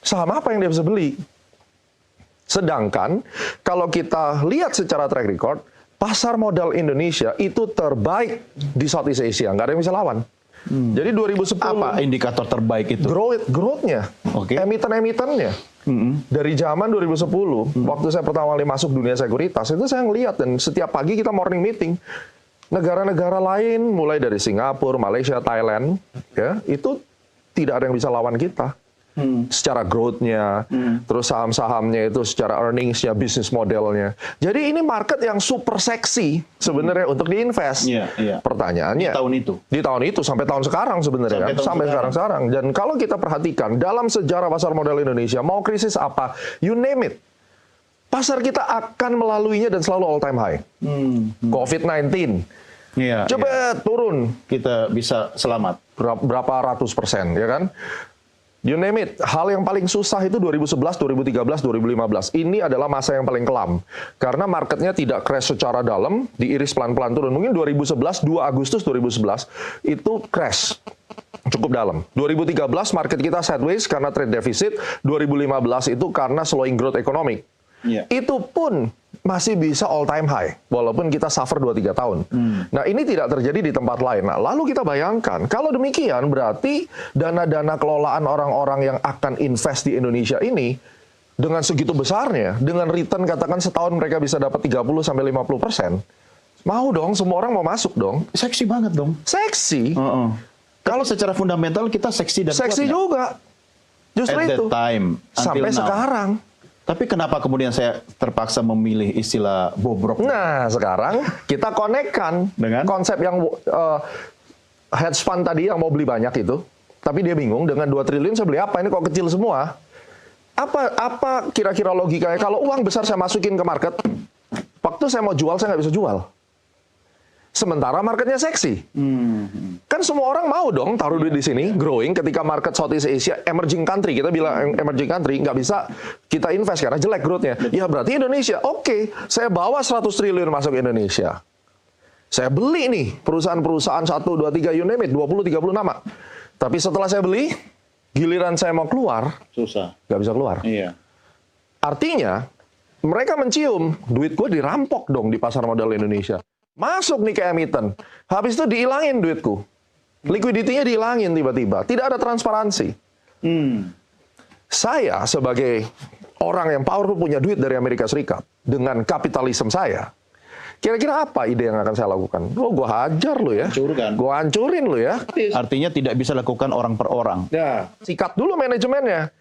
saham apa yang dia bisa beli? Sedangkan kalau kita lihat secara track record, pasar modal Indonesia itu terbaik di Southeast Asia, nggak ada yang bisa lawan. Jadi 2010 apa indikator terbaik itu? Growth-nya, emiten-emitennya. Dari zaman 2010, waktu saya pertama kali masuk dunia sekuritas, itu saya ngelihat dan setiap pagi kita morning meeting. Negara-negara lain, mulai dari Singapura, Malaysia, Thailand, ya itu tidak ada yang bisa lawan kita. Secara growth-nya, terus saham-sahamnya itu secara earnings-nya, bisnis modelnya. Jadi ini market yang super seksi sebenarnya untuk diinvest. Pertanyaannya di tahun itu sampai tahun sekarang sebenarnya sampai sekarang. Dan kalau kita perhatikan dalam sejarah pasar modal Indonesia, mau krisis apa, you name it, pasar kita akan melaluinya dan selalu all time high. COVID-19 coba turun, kita bisa selamat berapa ratus persen, ya kan? You name it. Hal yang paling susah itu 2011, 2013, 2015. Ini adalah masa yang paling kelam. Karena marketnya tidak crash secara dalam, diiris pelan-pelan turun. Mungkin 2011, 2 Agustus 2011, itu crash cukup dalam. 2013 market kita sideways karena trade deficit. 2015 itu karena slowing growth economic. Itu pun masih bisa all time high, walaupun kita suffer 2-3 tahun. Nah ini tidak terjadi di tempat lain. Nah lalu kita bayangkan, kalau demikian berarti dana-dana kelolaan orang-orang yang akan invest di Indonesia ini, dengan segitu besarnya, dengan return katakan setahun mereka bisa dapat 30-50%, mau dong, semua orang mau masuk dong. Seksi banget dong. Seksi. Kalau secara fundamental kita seksi dan seksi kuat, juga. Justru at itu. That time, sampai now. Sekarang. Tapi kenapa kemudian saya terpaksa memilih istilah bobrok? Nah, sekarang kita konekkan dengan konsep yang hedge fund tadi yang mau beli banyak itu, tapi dia bingung dengan 2 triliun saya beli apa? Ini kok kecil semua? Apa kira-kira logikanya? Kalau uang besar saya masukin ke market, waktu saya mau jual saya nggak bisa jual. Sementara marketnya seksi. Kan semua orang mau dong taruh duit di sini, growing ketika market Southeast Asia, emerging country, kita bilang emerging country, nggak bisa kita invest karena jelek growth-nya. Ya berarti Indonesia, oke, saya bawa 100 triliun masuk Indonesia. Saya beli nih perusahaan-perusahaan 1, 2, 3, you name it, 20-30 nama. Tapi setelah saya beli, giliran saya mau keluar, susah. Nggak bisa keluar. Artinya, mereka mencium, duit gue dirampok dong di pasar modal Indonesia. Masuk nih ke emiten, habis itu dihilangin duitku. Liquidity-nya dihilangin tiba-tiba. Tidak ada transparansi. Saya sebagai orang yang powerful punya duit dari Amerika Serikat, dengan kapitalisme saya, kira-kira apa ide yang akan saya lakukan? Oh, gue hajar lo ya. Gue hancurin lo ya. Artinya tidak bisa lakukan orang per orang. Sikat dulu manajemennya.